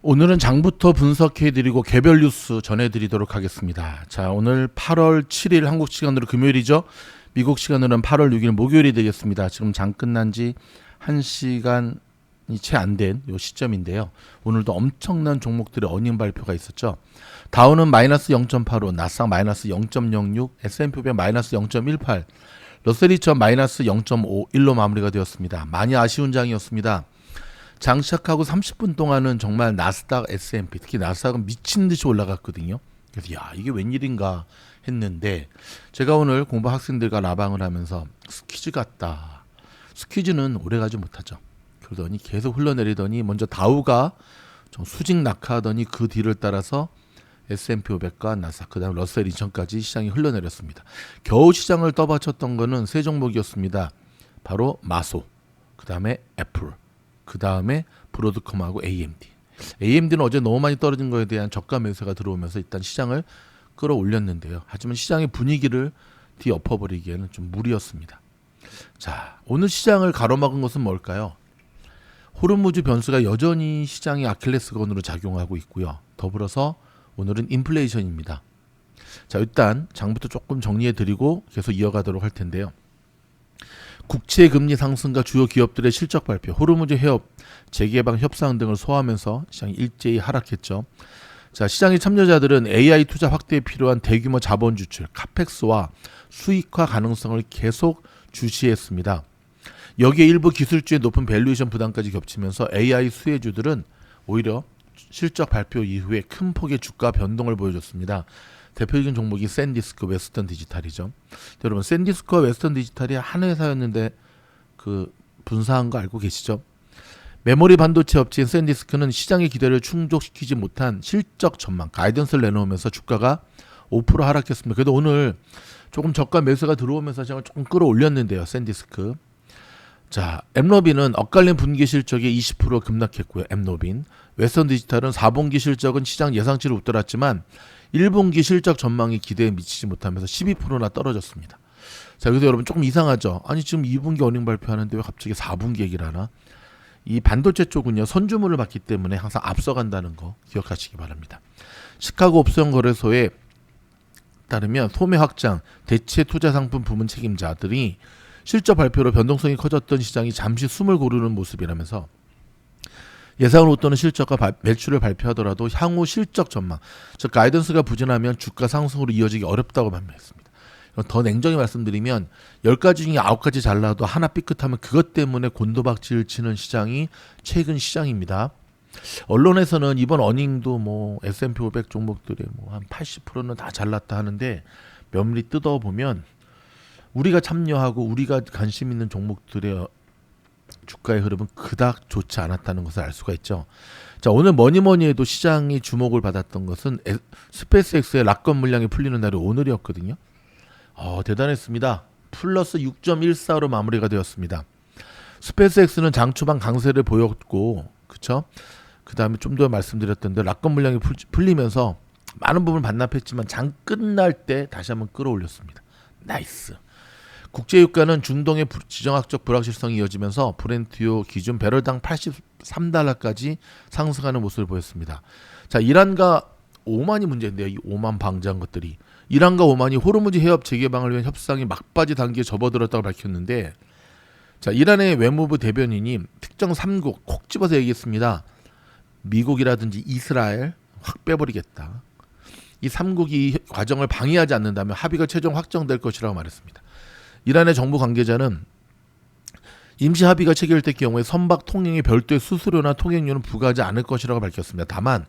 오늘은 장부터 분석해드리고 개별 뉴스 전해드리도록 하겠습니다. 자, 오늘 8월 7일 한국 시간으로 금요일이죠. 미국 시간으로는 8월 6일 목요일이 되겠습니다. 지금 장 끝난 지 1시간이 채 안 된 요 시점인데요. 오늘도 엄청난 종목들의 어닝 발표가 있었죠. 다우는 마이너스 0.85, 나스닥 마이너스 0.06, S&P 500 마이너스 0.18, 러셀 2000 마이너스 0.51로 마무리가 되었습니다. 많이 아쉬운 장이었습니다. 장 시작하고 30분 동안은 정말 나스닥, S&P, 특히 나스닥은 미친 듯이 올라갔거든요. 그래서 야, 이게 웬일인가 했는데 제가 오늘 공부 학생들과 라방을 하면서 스퀴즈 같다. 스퀴즈는 오래가지 못하죠. 그러더니 계속 흘러내리더니 먼저 다우가 좀 수직 낙하하더니 그 뒤를 따라서 S&P 500과 나스닥, 그 다음 러셀 2000까지 시장이 흘러내렸습니다. 겨우 시장을 떠받쳤던 거는 세 종목이었습니다. 바로 마소, 그 다음에 애플, 그 다음에 브로드컴하고 AMD. AMD는 어제 너무 많이 떨어진 거에 대한 저가 매수가 들어오면서 일단 시장을 끌어올렸는데요. 하지만 시장의 분위기를 뒤엎어버리기에는 좀 무리였습니다. 자, 오늘 시장을 가로막은 것은 뭘까요? 호르무즈 변수가 여전히 시장의 아킬레스건으로 작용하고 있고요. 더불어서 오늘은 인플레이션입니다. 자, 일단 장부터 조금 정리해드리고 계속 이어가도록 할 텐데요. 국채 금리 상승과 주요 기업들의 실적 발표, 호르무즈 해협, 재개방 협상 등을 소화하면서 시장이 일제히 하락했죠. 자, 시장의 참여자들은 AI 투자 확대에 필요한 대규모 자본 유출, 카펙스와 수익화 가능성을 계속 주시했습니다. 여기에 일부 기술주의 높은 밸류에이션 부담까지 겹치면서 AI 수혜주들은 오히려 실적 발표 이후에 큰 폭의 주가 변동을 보여줬습니다. 대표적인 종목이 샌디스크, 웨스턴 디지털이죠. 여러분, 샌디스크와 웨스턴 디지털이 한 회사였는데 그 분사한 거 알고 계시죠? 메모리 반도체 업체인 샌디스크는 시장의 기대를 충족시키지 못한 실적 전망, 가이던스를 내놓으면서 주가가 5% 하락했습니다. 그래도 오늘 조금 저가 매수가 들어오면서 시장을 조금 끌어올렸는데요. 샌디스크. 자, 엠노빈은 엇갈린 분기 실적이 20% 급락했고요. 엠노빈. 웨스턴 디지털은 4분기 실적은 시장 예상치를 웃돌았지만 1분기 실적 전망이 기대에 미치지 못하면서 12%나 떨어졌습니다. 자, 그래서 여러분 조금 이상하죠. 아니, 지금 2분기 어닝 발표하는데 왜 갑자기 4분기 얘기를 하나? 이 반도체 쪽은요, 선주물을 받기 때문에 항상 앞서간다는 거 기억하시기 바랍니다. 시카고 옵션 거래소에 따르면 소매 확장, 대체 투자 상품 부문 책임자들이 실적 발표로 변동성이 커졌던 시장이 잠시 숨을 고르는 모습이라면서 예상을 웃도는 실적과 매출을 발표하더라도 향후 실적 전망, 즉 가이던스가 부진하면 주가 상승으로 이어지기 어렵다고 판명했습니다. 더 냉정히 말씀드리면 10가지 중에 9가지 잘 나와도 하나 삐끗하면 그것 때문에 곤도박질 치는 시장이 최근 시장입니다. 언론에서는 이번 어닝도 뭐 S&P 500 종목들의 뭐 한 80%는 다 잘났다 하는데 면밀히 뜯어보면 우리가 참여하고 우리가 관심 있는 종목들의 주가의 흐름은 그닥 좋지 않았다는 것을 알 수가 있죠. 자, 오늘 뭐니 해도 시장이 주목을 받았던 것은 스페이스X의 락건 물량이 풀리는 날이 오늘이었거든요. 대단했습니다. 플러스 6.14로 마무리가 되었습니다. 스페이스X는 장 초반 강세를 보였고, 그쵸? 그 다음에 좀 더 말씀드렸던데 락건 물량이 풀리면서 많은 부분을 반납했지만 장 끝날 때 다시 한번 끌어올렸습니다. 나이스. 국제유가는 중동의 지정학적 불확실성이 이어지면서 브렌트유 기준 배럴당 83달러까지 상승하는 모습을 보였습니다. 자, 이란과 오만이 문제인데요. 이 오만 방지한 것들이. 이란과 오만이 호르무즈 해협 재개방을 위한 협상이 막바지 단계에 접어들었다고 밝혔는데, 자, 이란의 외무부 대변인이 특정 3국 콕 집어서 얘기했습니다. 미국이라든지 이스라엘 확 빼버리겠다. 이 3국이 이 과정을 방해하지 않는다면 합의가 최종 확정될 것이라고 말했습니다. 이란의 정부 관계자는 임시 합의가 체결될 경우에 선박 통행의 별도의 수수료나 통행료는 부과하지 않을 것이라고 밝혔습니다. 다만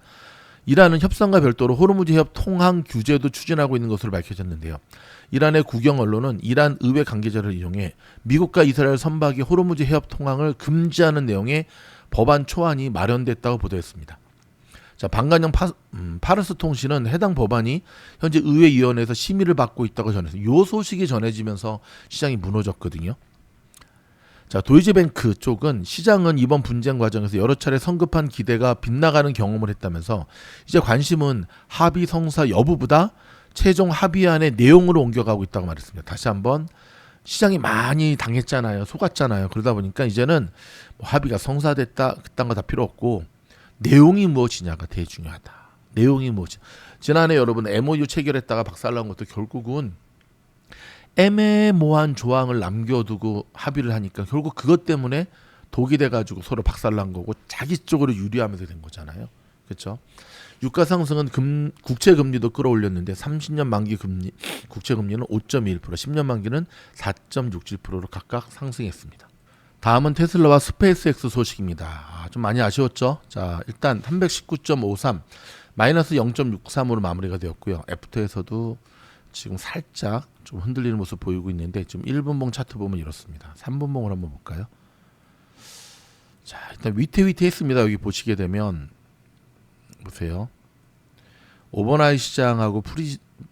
이란은 협상과 별도로 호르무즈 해협 통항 규제도 추진하고 있는 것으로 밝혀졌는데요. 이란의 국영 언론은 이란 의회 관계자를 이용해 미국과 이스라엘 선박이 호르무즈 해협 통항을 금지하는 내용의 법안 초안이 마련됐다고 보도했습니다. 자, 방간영 파르스 통신은 해당 법안이 현재 의회위원회에서 심의를 받고 있다고 전했어요. 이 소식이 전해지면서 시장이 무너졌거든요. 자, 도이치뱅크 쪽은 시장은 이번 분쟁 과정에서 여러 차례 성급한 기대가 빗나가는 경험을 했다면서 이제 관심은 합의 성사 여부보다 최종 합의안의 내용으로 옮겨가고 있다고 말했습니다. 다시 한번 시장이 많이 당했잖아요. 속았잖아요. 그러다 보니까 이제는 뭐 합의가 성사됐다 그딴 거 다 필요 없고 내용이 무엇이냐가 되게 중요하다. 내용이 무엇이. 지난해 여러분 MOU 체결했다가 박살난 것도 결국은 애매모호한 조항을 남겨두고 합의를 하니까 결국 그것 때문에 독이 돼가지고 서로 박살난 거고 자기 쪽으로 유리하면서 된 거잖아요. 그렇죠? 유가 상승은 국채 금리도 끌어올렸는데 30년 만기 금리 국채 금리는 5.21%, 10년 만기는 4.67%로 각각 상승했습니다. 다음은 테슬라와 스페이스X 소식입니다. 좀 많이 아쉬웠죠? 자, 일단 319.53 마이너스 0.63으로 마무리가 되었고요. 애프터에서도 지금 살짝 좀 흔들리는 모습 보이고 있는데 지금 1분봉 차트 보면 이렇습니다. 3분봉을 한번 볼까요? 자, 일단 위태위태했습니다. 여기 보시게 되면 보세요. 오버나잇 시장하고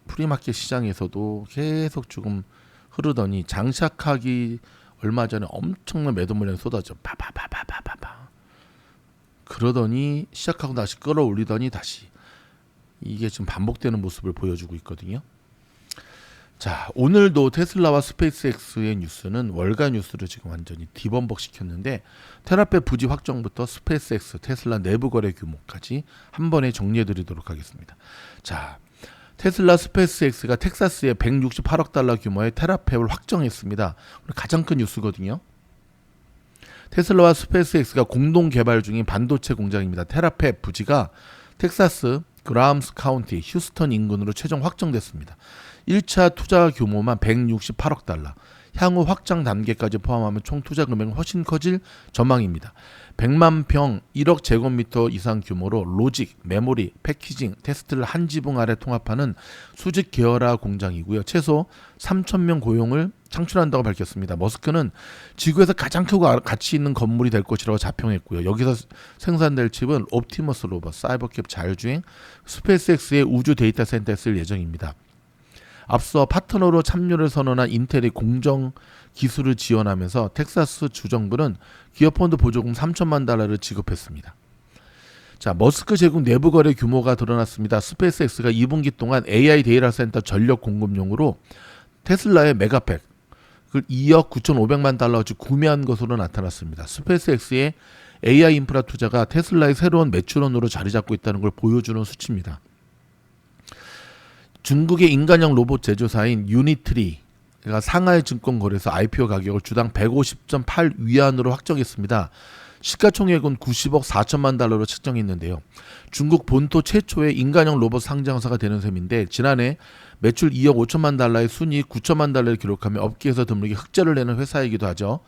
프리마켓 시장에서도 계속 조금 흐르더니 장착하기 얼마 전에 엄청난 매도 물량이 쏟아져 파파파파파파 그러더니 시작하고 다시 끌어올리더니 다시 이게 지금 반복되는 모습을 보여주고 있거든요. 자, 오늘도 테슬라와 스페이스X의 뉴스는 월가 뉴스를 지금 완전히 디범벅 시켰는데 테라페 부지 확정부터 스페이스X, 테슬라 내부 거래 규모까지 한 번에 정리해 드리도록 하겠습니다. 자, 테슬라 스페이스X가 텍사스에 168억 달러 규모의 테라팹을 확정했습니다. 가장 큰 뉴스거든요. 테슬라와 스페이스X가 공동 개발 중인 반도체 공장입니다. 테라팹 부지가 텍사스 그라함스 카운티 휴스턴 인근으로 최종 확정됐습니다. 1차 투자 규모만 168억 달러, 향후 확장 단계까지 포함하면 총 투자 금액은 훨씬 커질 전망입니다. 100만 평 1억 제곱미터 이상 규모로 로직, 메모리, 패키징, 테스트를 한 지붕 아래 통합하는 수직 계열화 공장이고요. 최소 3,000명 고용을 창출한다고 밝혔습니다. 머스크는 지구에서 가장 크고 가치 있는 건물이 될 것이라고 자평했고요. 여기서 생산될 칩은 옵티머스 로봇, 사이버캡 자율주행, 스페이스X의 우주 데이터 센터에 쓸 예정입니다. 앞서 파트너로 참여를 선언한 인텔이 공정 기술을 지원하면서 텍사스 주정부는 기업 펀드 보조금 3천만 달러를 지급했습니다. 자, 머스크 제국 내부 거래 규모가 드러났습니다. 스페이스X가 2분기 동안 AI 데이터 센터 전력 공급용으로 테슬라의 메가팩 그걸 2억 9,500만 달러어치 구매한 것으로 나타났습니다. 스페이스X의 AI 인프라 투자가 테슬라의 새로운 매출원으로 자리 잡고 있다는 걸 보여주는 수치입니다. 중국의 인간형 로봇 제조사인 유니트리가 상하이 증권거래소 IPO 가격을 주당 150.8 위안으로 확정했습니다. 시가총액은 90억 4천만 달러로 책정했는데요. 중국 본토 최초의 인간형 로봇 상장사가 되는 셈인데 지난해 매출 2억 5천만 달러의 순이익 9천만 달러를 기록하며 업계에서 드물게 흑자를 내는 회사이기도 하죠.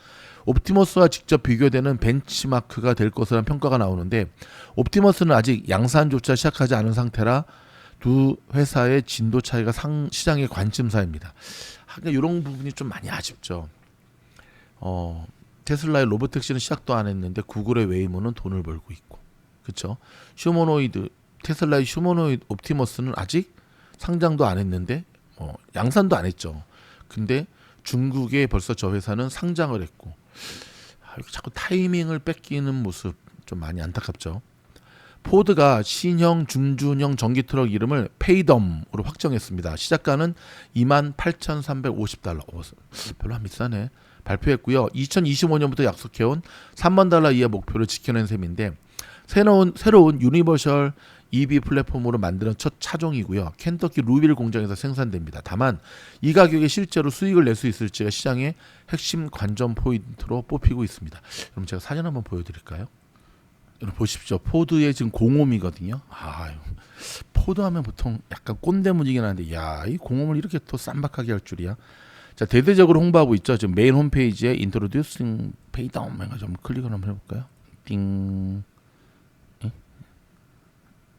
옵티머스와 직접 비교되는 벤치마크가 될 것이라는 평가가 나오는데 옵티머스는 아직 양산조차 시작하지 않은 상태라 두 회사의 진도 차이가 시장의 관심사입니다. 그러니까 이런 부분이 좀 많이 아쉽죠. 테슬라의 로보택시는 시작도 안 했는데 구글의 웨이모는 돈을 벌고 있고, 그렇죠? 테슬라의 휴머노이드 옵티머스는 아직 상장도 안 했는데 양산도 안 했죠. 근데 중국에 벌써 저 회사는 상장을 했고, 자꾸 타이밍을 뺏기는 모습 좀 많이 안타깝죠. 포드가 신형 중준형 전기트럭 이름을 페이덤으로 확정했습니다. 시작가는 28,350달러. 별로 안 비싸네. 발표했고요. 2025년부터 약속해온 3만 달러 이하 목표를 지켜낸 셈인데 새로운 유니버셜 EV 플랫폼으로 만드는 첫 차종이고요. 켄터키 루빌 공장에서 생산됩니다. 다만 이 가격에 실제로 수익을 낼 수 있을지가 시장의 핵심 관전 포인트로 뽑히고 있습니다. 그럼 제가 사진 한번 보여드릴까요? 여러분 보십시오. 포드의 지금 공홈이거든요. 포드 하면 보통 약간 꼰대 분위기긴 한데, 이 공홈을 이렇게 또 쌈박하게 할 줄이야. 자, 대대적으로 홍보하고 있죠. 지금 메인 홈페이지에 Introducing Paydown 해가지고 한번 클릭을 한번 해볼까요? 띵.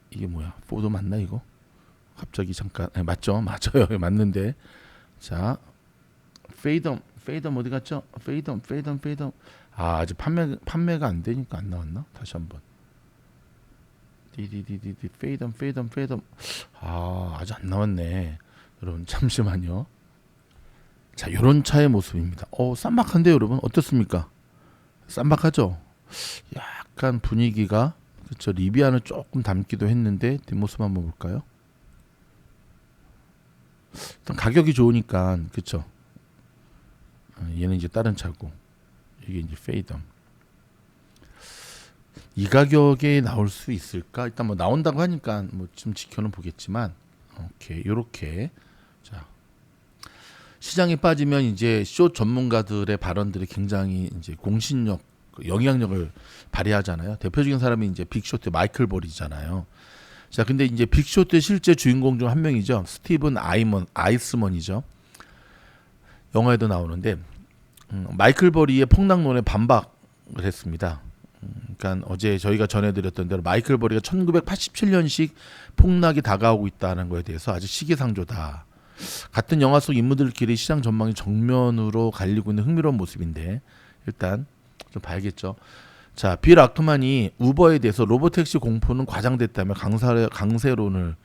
이게 뭐야? 포드 맞나 이거? 갑자기 잠깐 맞죠? 맞아요. 맞는데. 자, 페이덤 어디 갔죠? 페이덤. 아직 판매가 안 되니까 안 나왔나? 다시 한번. 페이덤. 아직 안 나왔네. 여러분 잠시만요. 자, 요런 차의 모습입니다. 쌈박한데요, 여러분. 어떻습니까? 쌈박하죠? 약간 분위기가, 그렇죠. 리비아는 조금 닮기도 했는데 뒷모습 한번 볼까요? 일단 가격이 좋으니까, 그렇죠. 얘는 이제 다른 차고, 이게 이제 페이덤. 이 가격에 나올 수 있을까? 일단 뭐 나온다고 하니까 뭐 좀 지켜는 보겠지만, 오케이, 요렇게. 자, 시장이 빠지면 이제 숏 전문가들의 발언들이 굉장히 이제 공신력, 영향력을 발휘하잖아요. 대표적인 사람이 이제 빅쇼트 마이클 볼이잖아요. 자, 근데 이제 빅쇼트의 실제 주인공 중 한 명이죠. 스티븐 아이스먼이죠. 영화에도 나오는데 마이클 버리의 폭락론에 반박을 했습니다. 그러니까 어제 저희가 전해드렸던 대로 마이클 버리가 1987년식 폭락이 다가오고 있다는 거에 대해서 아주 시기상조다. 같은 영화 속 인물들끼리 시장 전망이 정면으로 갈리고 있는 흥미로운 모습인데 일단 좀 봐야겠죠. 자, 빌 아크만이 우버에 대해서 로보택시 공포는 과장됐다며 강세론을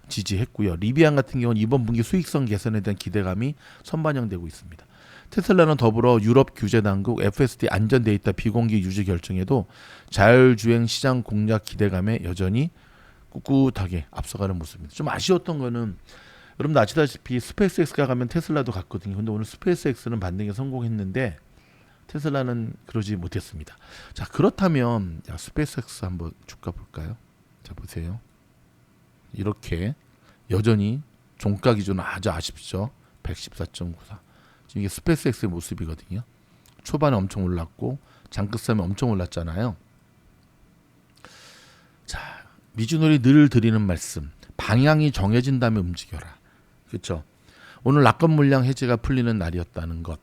지지했고요. 리비안 같은 경우는 이번 분기 수익성 개선에 대한 기대감이 선반영되고 있습니다. 테슬라는 더불어 유럽 규제 당국 FSD 안전 데이터 비공개 유지 결정에도 자율주행 시장 공략 기대감에 여전히 꿋꿋하게 앞서가는 모습입니다. 좀 아쉬웠던 거는 여러분도 아시다시피 스페이스X가 가면 테슬라도 갔거든요. 근데 오늘 스페이스X는 반등에 성공했는데 테슬라는 그러지 못했습니다. 자, 그렇다면 스페이스X 한번 주가 볼까요? 자, 보세요. 이렇게 여전히 종가 기준은 아주 아쉽죠. 114.94. 지금 이게 스페이스X의 모습이거든요. 초반에 엄청 올랐고 장끝섬에 엄청 올랐잖아요. 자, 미주놀이 늘 드리는 말씀. 방향이 정해진 다음에 움직여라. 그렇죠? 오늘 낙검 물량 해제가 풀리는 날이었다는 것.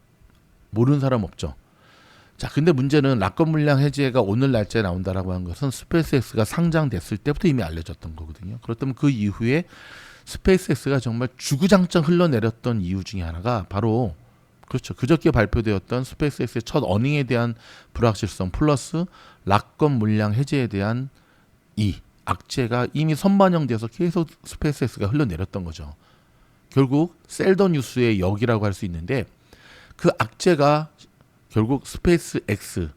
모르는 사람 없죠. 자, 근데 문제는 낙검 물량 해제가 오늘 날짜에 나온다라고 한 것은 스페이스X가 상장됐을 때부터 이미 알려졌던 거거든요. 그렇다면 그 이후에 스페이스X가 정말 주구장창 흘러내렸던 이유 중에 하나가 바로 그렇죠. 그저께 발표되었던 스페이스X의 첫 어닝에 대한 불확실성 플러스 낙검 물량 해제에 대한 이 악재가 이미 선반영돼서 계속 스페이스X가 흘러내렸던 거죠. 결국 셀더 뉴스의 역이라고 할 수 있는데 그 악재가 결국 스페이스X의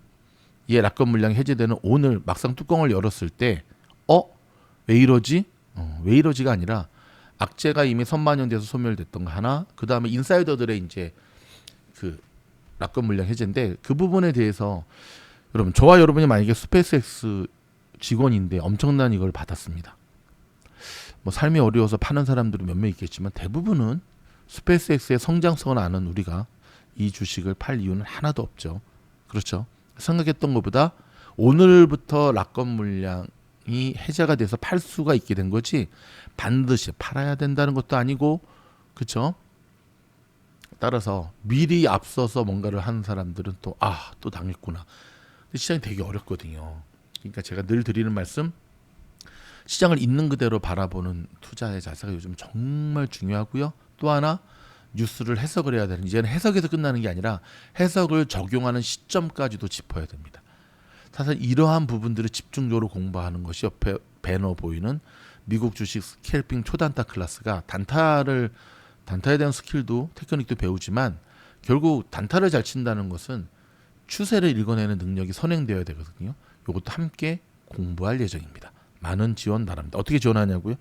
낙검 물량이 해제되는 오늘 막상 뚜껑을 열었을 때 왜 이러지? 왜 이러지가 아니라 악재가 이미 선반영돼서 소멸됐던 거 하나, 그 다음에 인사이더들의 이제 그 낙검 물량 해제인데 그 부분에 대해서 여러분 저와 여러분이 만약에 스페이스X 직원인데 엄청난 이걸 받았습니다. 뭐 삶이 어려워서 파는 사람들은 몇 명 있겠지만 대부분은 스페이스X의 성장성을 아는 우리가 이 주식을 팔 이유는 하나도 없죠. 그렇죠. 생각했던 것보다 오늘부터 낙검 물량이 해제가 돼서 팔 수가 있게 된 거지 반드시 팔아야 된다는 것도 아니고 그렇죠. 따라서 미리 앞서서 뭔가를 하는 사람들은 또 당했구나. 근데 시장이 되게 어렵거든요. 그러니까 제가 늘 드리는 말씀, 시장을 있는 그대로 바라보는 투자의 자세가 요즘 정말 중요하고요. 또 하나 뉴스를 해석을 해야 되는, 이제는 해석에서 끝나는 게 아니라 해석을 적용하는 시점까지도 짚어야 됩니다. 사실 이러한 부분들을 집중적으로 공부하는 것이 옆에 배너 보이는 미국 주식 스캘핑 초단타 클래스가 단타에 대한 스킬도 테크닉도 배우지만 결국 단타를 잘 친다는 것은 추세를 읽어내는 능력이 선행되어야 되거든요. 이것도 함께 공부할 예정입니다. 많은 지원 바랍니다. 어떻게 지원하냐고요?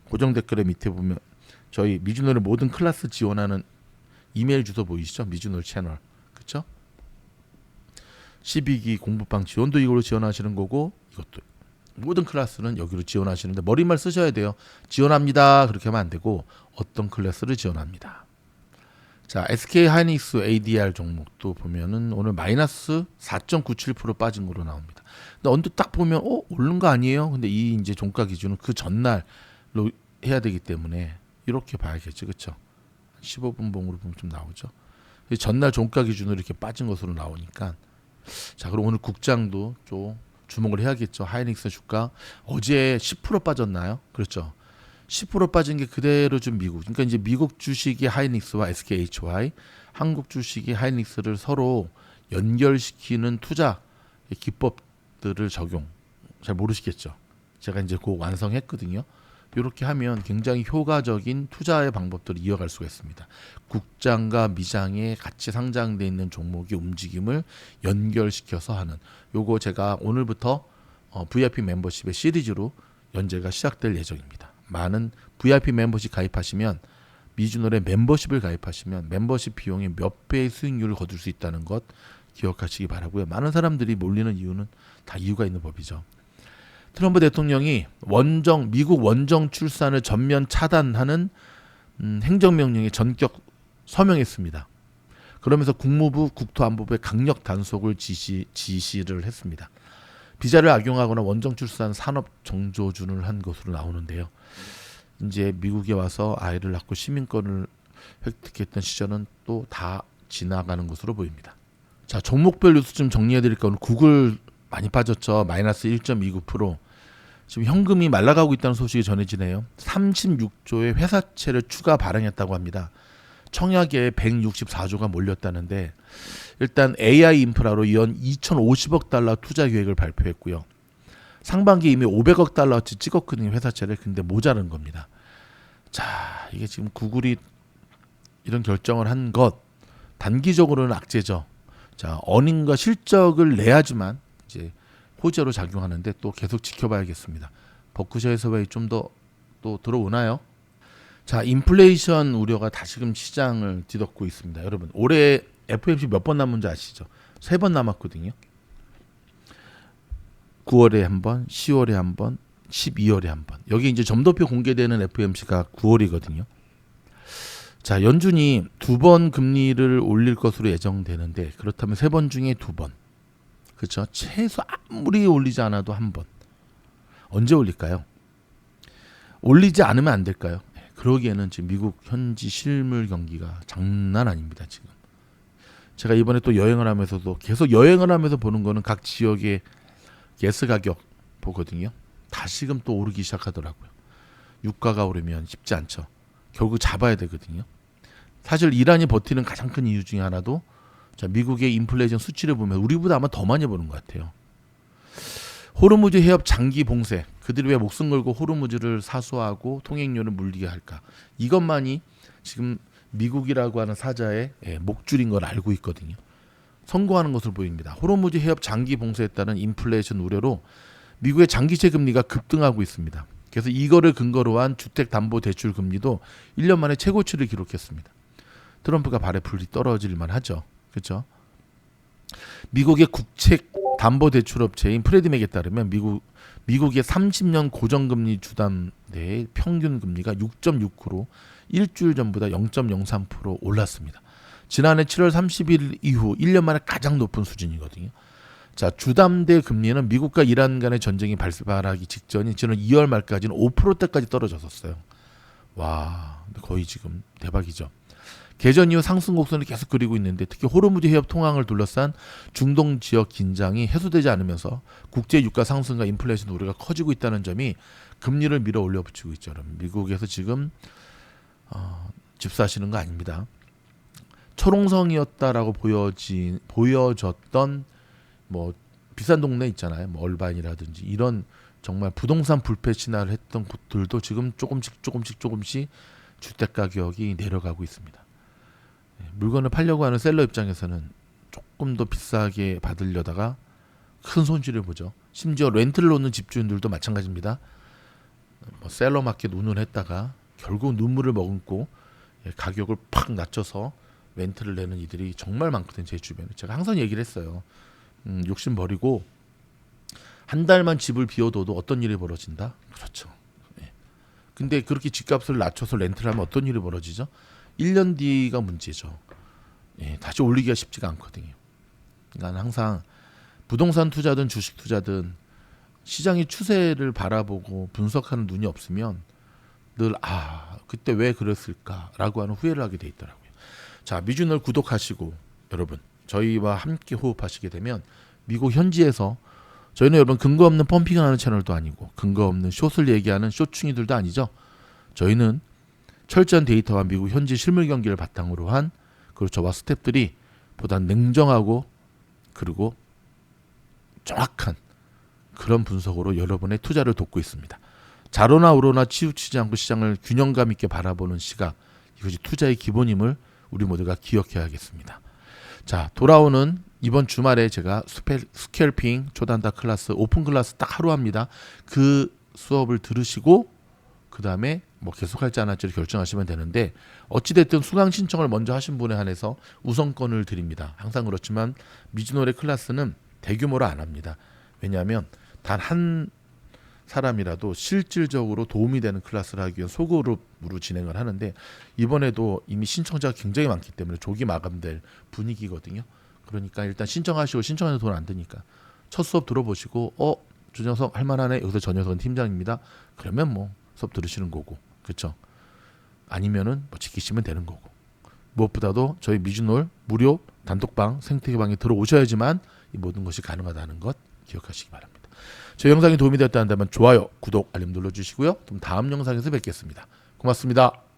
고정 댓글에 밑에 보면 저희 미주놀의 모든 클래스 지원하는 이메일 주소 보이시죠? 미주놀 채널. 그렇죠? 12기 공부방 지원도 이걸로 지원하시는 거고 이것도 모든 클래스는 여기로 지원하시는데 머리말 쓰셔야 돼요. 지원합니다. 그렇게 하면 안 되고 어떤 클래스를 지원합니다. 자, SK 하이닉스 ADR 종목도 보면은 오늘 마이너스 4.97% 빠진 거로 나옵니다. 근데 언뜻 딱 보면 오른 거 아니에요? 근데 이 이제 종가 기준은 그 전날로 해야 되기 때문에 이렇게 봐야겠죠. 그렇죠? 15분 봉으로 보면 좀 나오죠. 전날 종가 기준으로 이렇게 빠진 것으로 나오니까 자, 그럼 오늘 국장도 좀 주목을 해야겠죠. 하이닉스 주가 어제 10% 빠졌나요? 그렇죠. 10% 빠진 게 그대로 좀 미국. 그러니까 이제 미국 주식이 하이닉스와 SKHY, 한국 주식이 하이닉스를 서로 연결시키는 투자 기법들을 적용. 잘 모르시겠죠. 제가 이제 곧 완성했거든요. 이렇게 하면 굉장히 효과적인 투자의 방법들을 이어갈 수가 있습니다. 국장과 미장에 같이 상장되어 있는 종목의 움직임을 연결시켜서 하는 요거 제가 오늘부터 VIP 멤버십의 시리즈로 연재가 시작될 예정입니다. 많은 VIP 멤버십 가입하시면 미주놀의 멤버십을 가입하시면 멤버십 비용의 몇 배의 수익률을 거둘 수 있다는 것 기억하시기 바라고요. 많은 사람들이 몰리는 이유는 다 이유가 있는 법이죠. 트럼프 대통령이 미국 원정 출산을 전면 차단하는 행정명령에 전격 서명했습니다. 그러면서 국무부 국토안보부에 강력 단속을 지시를 했습니다. 비자를 악용하거나 원정 출산 산업 정조준을 한 것으로 나오는데요. 이제 미국에 와서 아이를 낳고 시민권을 획득했던 시절은 또 다 지나가는 것으로 보입니다. 자, 종목별 뉴스 좀 정리해드릴 거는 구글 많이 빠졌죠. 마이너스 1.29%. 지금 현금이 말라가고 있다는 소식이 전해지네요. 36조의 회사채를 추가 발행했다고 합니다. 청약에 164조가 몰렸다는데 일단 AI 인프라로 연 2,050억 달러 투자 계획을 발표했고요. 상반기 이미 500억 달러치 찍었거든요. 회사채를. 근데 모자른 겁니다. 자, 이게 지금 구글이 이런 결정을 한 것 단기적으로는 악재죠. 자, 어닝과 실적을 내야지만 이제 호재로 작용하는데 또 계속 지켜봐야겠습니다. 버크셔 해서웨이 좀 더 또 들어오나요? 자, 인플레이션 우려가 다시금 시장을 뒤덮고 있습니다. 여러분, 올해 FOMC 몇 번 남은지 아시죠? 3번 남았거든요. 9월에 한 번, 10월에 한 번, 12월에 한 번. 여기 이제 점도표 공개되는 FOMC가 9월이거든요. 자, 연준이 2번 금리를 올릴 것으로 예정되는데 그렇다면 3번 중에 2번. 그렇죠? 최소 아무리 올리지 않아도 한 번. 언제 올릴까요? 올리지 않으면 안 될까요? 그러기에는 지금 미국 현지 실물 경기가 장난 아닙니다. 지금 제가 이번에 또 여행을 하면서도 계속 여행을 하면서 보는 거는 각 지역의 가스 가격 보거든요. 다시금 또 오르기 시작하더라고요. 유가가 오르면 쉽지 않죠. 결국 잡아야 되거든요. 사실 이란이 버티는 가장 큰 이유 중에 하나도 자, 미국의 인플레이션 수치를 보면 우리보다 아마 더 많이 보는 것 같아요. 호르무즈 해협 장기 봉쇄. 그들이 왜 목숨 걸고 호르무즈를 사수하고 통행료를 물리게 할까? 이것만이 지금 미국이라고 하는 사자의 목줄인 걸 알고 있거든요. 선고하는 것으로 보입니다. 호르무즈 해협 장기 봉쇄에 따른 인플레이션 우려로 미국의 장기채 금리가 급등하고 있습니다. 그래서 이거를 근거로 한 주택담보대출 금리도 1년 만에 최고치를 기록했습니다. 트럼프가 발에 불이 떨어질만 하죠. 그렇죠? 미국의 국책 담보대출업체인 프레디맥에 따르면 미국의 30년 고정금리 주담대의 평균 금리가 6.6% 일주일 전보다 0.03% 올랐습니다. 지난해 7월 30일 이후 1년 만에 가장 높은 수준이거든요. 자, 주담대 금리는 미국과 이란 간의 전쟁이 발발하기 직전인 지난 2월 말까지는 5%대까지 떨어졌었어요. 와, 거의 지금 대박이죠. 개전 이후 상승 곡선을 계속 그리고 있는데 특히 호르무즈 해협 통항을 둘러싼 중동 지역 긴장이 해소되지 않으면서 국제 유가 상승과 인플레이션 우려가 커지고 있다는 점이 금리를 밀어 올려붙이고 있죠. 미국에서 지금 집 사시는 거 아닙니다. 초롱성이었다라고 보여졌던 뭐 비싼 동네 있잖아요. 뭐 얼반이라든지 이런 정말 부동산 불패 신화를 했던 곳들도 지금 조금씩 주택 가격이 내려가고 있습니다. 물건을 팔려고 하는 셀러 입장에서는 조금 더 비싸게 받으려다가 큰 손실을 보죠. 심지어 렌트를 놓는 집주인들도 마찬가지입니다. 뭐 셀러 마켓 운운을 했다가 결국 눈물을 머금고 가격을 팍 낮춰서 렌트를 내는 이들이 정말 많거든요. 제 주변에. 제가 항상 얘기를 했어요. 욕심 버리고 한 달만 집을 비워둬도 어떤 일이 벌어진다? 그렇죠. 근데 그렇게 집값을 낮춰서 렌트를 하면 어떤 일이 벌어지죠? 1년 뒤가 문제죠. 다시 올리기가 쉽지가 않거든요. 그러니까 항상 부동산 투자든 주식 투자든 시장의 추세를 바라보고 분석하는 눈이 없으면 늘 그때 왜 그랬을까라고 하는 후회를 하게 돼 있더라고요. 자, 미준을 구독하시고 여러분 저희와 함께 호흡하시게 되면 미국 현지에서 저희는 여러분 근거 없는 펌핑하는 채널도 아니고 근거 없는 숏을 얘기하는 숏충이들도 아니죠. 저희는 철저한 데이터와 미국 현지 실물 경기를 바탕으로 한 그리고 저와 스태프들이 보다 냉정하고 그리고 정확한 그런 분석으로 여러분의 투자를 돕고 있습니다. 자로나 우로나 치우치지 않고 시장을 균형감 있게 바라보는 시각, 이것이 투자의 기본임을 우리 모두가 기억해야겠습니다. 자, 돌아오는 이번 주말에 제가 스캘핑 초단타 클래스 오픈 클래스 딱 하루 합니다. 그 수업을 들으시고 그 다음에 뭐 계속할지 안 할지를 결정하시면 되는데 어찌됐든 수강 신청을 먼저 하신 분에 한해서 우선권을 드립니다. 항상 그렇지만 미즈노래 클래스는 대규모로 안 합니다. 왜냐하면 단 한 사람이라도 실질적으로 도움이 되는 클래스를 하기 위해 소그룹으로 진행을 하는데 이번에도 이미 신청자가 굉장히 많기 때문에 조기 마감될 분위기거든요. 그러니까 일단 신청하시고 신청하는 돈 안 드니까 첫 수업 들어보시고 저 녀석 할만하네. 여기서 저 녀석은 팀장입니다. 그러면 뭐 수업 들으시는 거고 그렇죠. 아니면은 뭐 지키시면 되는 거고 무엇보다도 저희 미즈놀 무료 단톡방 생태계방에 들어오셔야지만 이 모든 것이 가능하다는 것 기억하시기 바랍니다. 저 영상이 도움이 되었다 한다면 좋아요, 구독, 알림 눌러주시고요. 그럼 다음 영상에서 뵙겠습니다. 고맙습니다.